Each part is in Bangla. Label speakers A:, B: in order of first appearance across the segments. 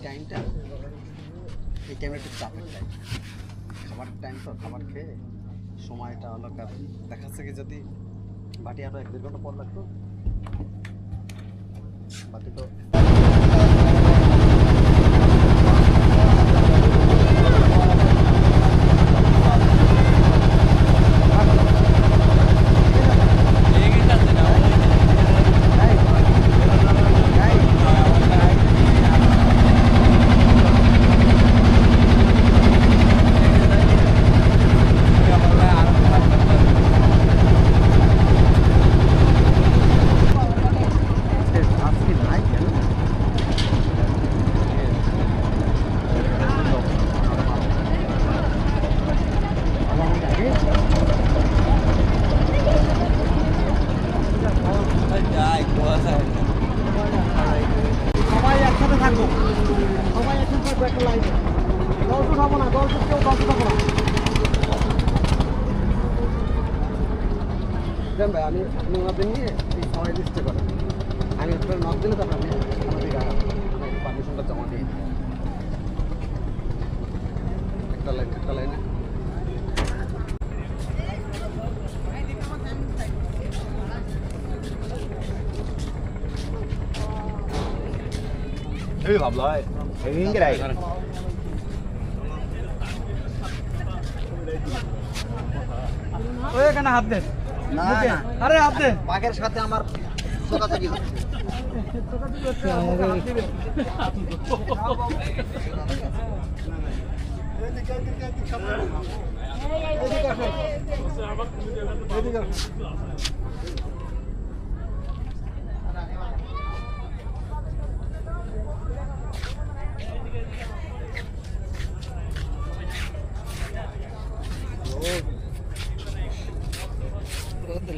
A: টাইমটা একটু চাপের টাইম, খাবার টাইম তো, খাবার খেয়ে সময়টা হলো দেখা যাচ্ছে কি যদি বাটি আরো 1-1.5 ঘন্টা পর লাগতো, বাটি তো সবাই একসাথে থাকবো, সবাই একসাথে থাকবো একটা লাইনে, দল তো খাবো না, দল তো কেউ দল তো খাবো না। ভাই আমি আপনি ওনাদের নিয়ে এই সবাই লিস্টে করেন, আমি আপনার নক দিলে তখন আমি আমাদের পারমিশনটা জমা দিয়ে দিই একটা লাইনে।
B: Hư hợp lại. Cái này.
C: ওই এখানে হাত দেন,
A: না না,
C: আরে হাত দেন।
A: বাঘের সাথে আমার ছোটাছুটি হচ্ছে।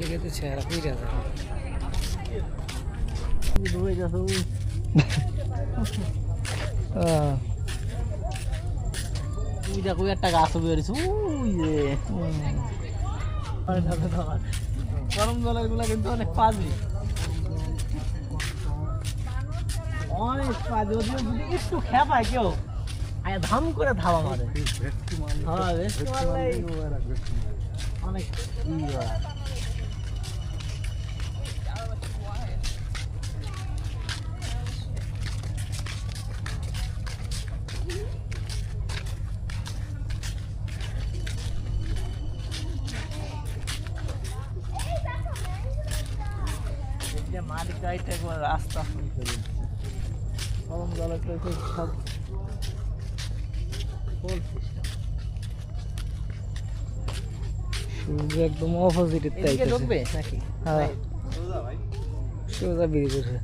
C: লেগে তো চেহারা হয়ে গেছে।
D: দেখো একটা গাছ বেরিয়েছে, গরম জলের গুলা কিন্তু অনেক পাজি, অনেক পাজি। ওদের যদি একটু খেপায় কেউ আয়া ধাম করে ধাবা মারে। হ্যাঁ ভেস্টি মারলেই অনেক মাটি গাইতে একবার রাস্তা গরম জলের সব
C: সূর্য একদম অপোজিট
D: এদিকে ঢুকবে নাকি?
C: হ্যাঁ সোজা বেরিয়ে গেছে।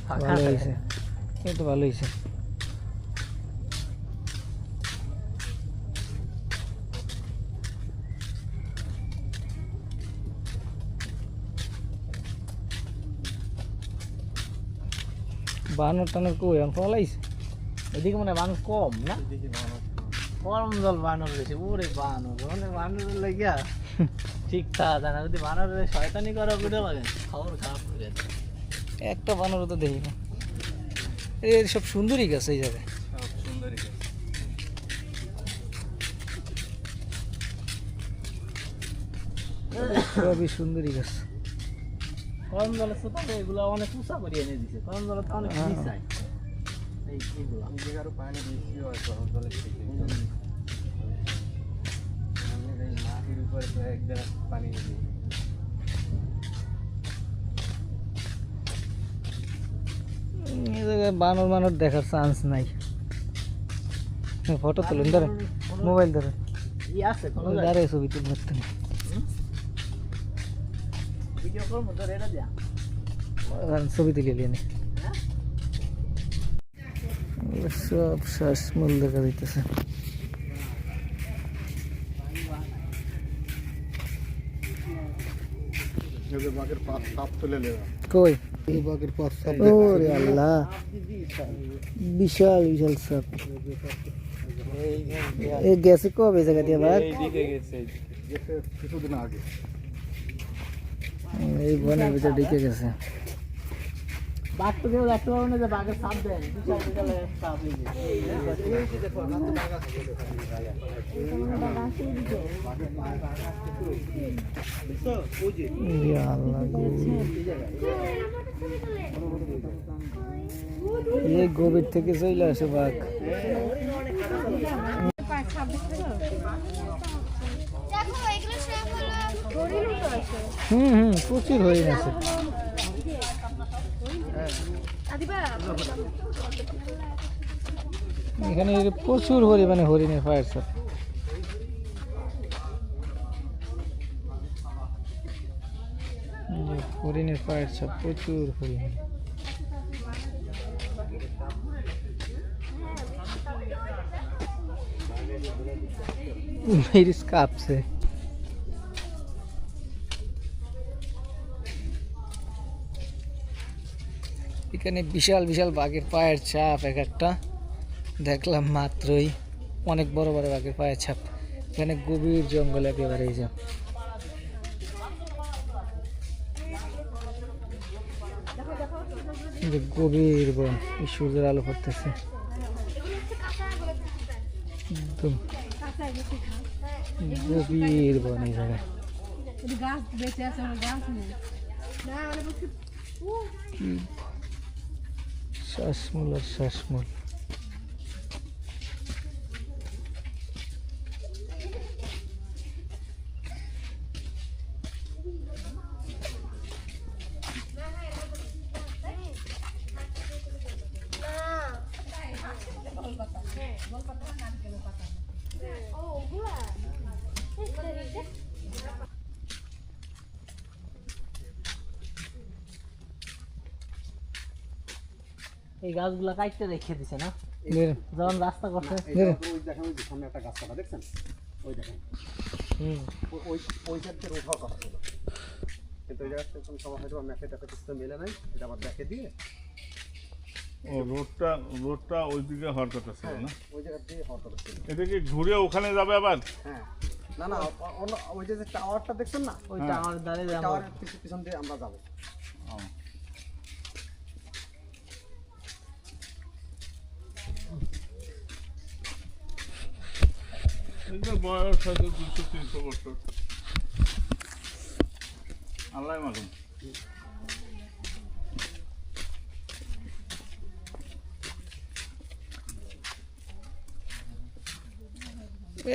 C: ভালো হয়েছে, এই তো ভালো হয়েছে। বানর টানর কই এখন ফলাইছে?
D: এদিকে মনে হয় মানুষ কম না, গরম জল বানর রয়েছে। ওরে বানর, অনেক বানর লাগিয়া ঠিক থাকা যায় না। যদি বানরের শয়তানি করা বুঝে লাগে খবর খারাপ করে যাচ্ছে।
C: একটা বানর তো দেখি না। এই সব সুন্দরী গাছ এই জায়গায়, সবই সুন্দরী গাছ।
D: গরম জলের সুতাতে এগুলো অনেক উঁচা করে এনে দিছে। গরম জলে তো অনেক নিচায় এইগুলো।
A: আরো পানি বেশি হয় গরম জলের থেকে, মাটির উপরে এক জায়গা পানি দিয়ে
C: এই জায়গায় বানর মানর দেখার চান্স নাই। ফটো তুলুন, ধরেন মোবাইল ধরেন,
D: আছে কোনো
C: দাঁড়িয়ে ছবি তুলতে না।
D: ভিডিও করবো তো এটা দিয়া
C: ছবি তুলে নিয়ে সব শ্বাসমূল দেখা দিতেছে। কই ওরে আল্লাহ, বিশাল বিশাল সাপ। এই গেছে কবে জায়গা দিয়ে বাঘ?
A: গেছে কিছুদিন আগে।
C: এই বনের ভিতরে ঢুকে গেছে।
D: বাঘ তো কেউ দেখতে পারবো না যে বাঘের সাপ দেন, বিশাল বিশাল সাপ
C: এই গভীর থেকে চলে আসে বাঘ। প্রচুর হরিণ আছে। এখানে প্রচুর পরিমাণে হরিণের ফায়ার সাপ। হরিণের ফায়ার সাপ, প্রচুর হরিণ। মেরিস কাঁপছে। এখানে বিশাল বিশাল বাঘের পায়ের ছাপ, এক একটা দেখলাম মাত্রই, অনেক বড় বড় বাঘের পায়ের ছাপ। এখানে গভীর জঙ্গল একেবারে। এই যে গভীর বন, এই সূর্যের আলো পড়তেছে একদম গভীর বন। এই জায়গায় শ্বাসমূল আর শ্বাসমূল।
D: এই গাছগুলা কাটতে রেখে দিছে না,
C: বের-
D: যখন রাস্তা করছে।
A: ওই দেখেন, ওই যে সামনে একটা গাছ কাটা দেখছেন, ওই দেখেন ওই ওই জায়গাতে রোধ করা ছিল, কিন্তু ওই জায়গাতে কোনো সময় হয়তো ম্যাপে টাপে কিছু তো মেলে নাই, এটা আবার দেখে দিয়ে
E: ও রোডটা ওইদিকে হওয়ার কথা ছিল না,
A: ওই জায়গা দিয়ে হওয়ার কথা ছিল।
E: এটা কি ঘুরে ওখানে যাবে আবার?
A: হ্যাঁ, না না, ওই যে টাওয়ারটা দেখছেন না,
D: ওই টাওয়ার দ্বারে যাবো।
A: টাওয়ারের পিছন দিয়ে আমরা যাবো।
E: ও। এদের বয়স হয়তো 200-300 বছর, আল্লাহ মালুম।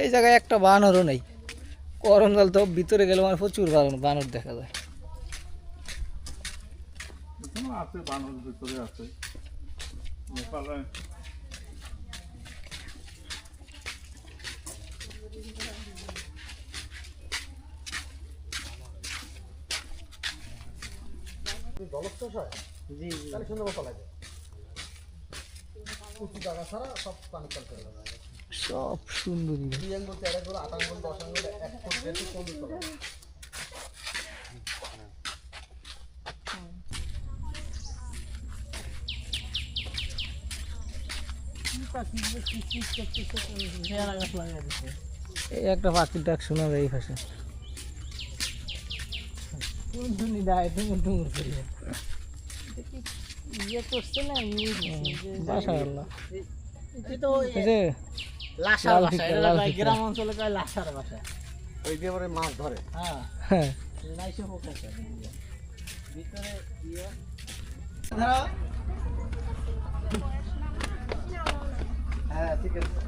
C: এই জায়গায় একটা বানরও নেই। করমজল তো ভিতরে গেলে আমার প্রচুর বানর দেখা যায়।
E: এখনো আছে, বানর ভিতরে আছে। নেপালে
A: জলচ্ছ্বাস হয়,
D: জি জি।
A: তাহলে সুন্দর মতো লাগে। উঁচু জায়গা ছাড়া সব পানি চলতে হবে।
C: সব সুন্দরী।
A: 2 আঙ্গুল 4 আঙ্গুল 8 আঙ্গুল 10 আঙ্গুল 1 ফুট 1.5 ফুট কম চলে।
D: পেয়ারা গাছ লাগিয়ে দিচ্ছে।
C: এই একটা পাখির ডাক শোনা যায় এই পাশে।
D: টুনটুনি দেয়, টুমুর টুমুর করে। ইয়ে করছে না,
C: মাশাআল্লাহ।
D: এই তো
C: এই যে
D: লাসার
C: লাল
D: বাসা,
C: ফিকা,
D: এটা
C: লাল
D: কয়
C: ফিকা।
D: গ্রাম অঞ্চলে কয় লাসার বাসা।
A: ওই দিয়ে পরে মাছ ধরে।
D: হ্যাঁ,
C: হ্যাঁ,
D: নাইসে পোকাছে ভিতরে ইয়ে।
A: হ্যাঁ, ঠিক আছে।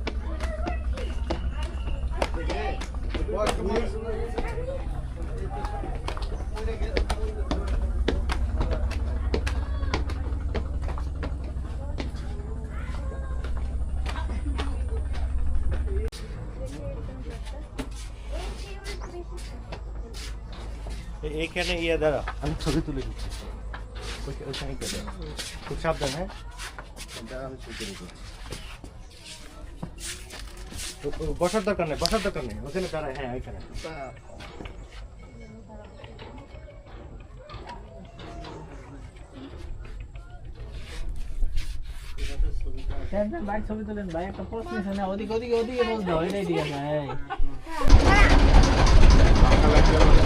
B: এইখানে ইয়ে দাঁড়া, আমি ছবি তুলে দিচ্ছি। ওইখানে কে দাঁড়া, খুব সাবধান। হ্যাঁ, দাঁড়া, আমি ছবি তুলে দিচ্ছি। বসার দরকার নেই, বসার দরকার নেই, ওখানে দাঁড়ায়। হ্যাঁ, ওইখানে।
D: ভাই ছবি তোলেন ভাই, একটা প্রশ্ন আছে না, ওদিকে ওদিকে ওদিকে বলতে হয়, এটাই ঠিক আছে।
E: গেল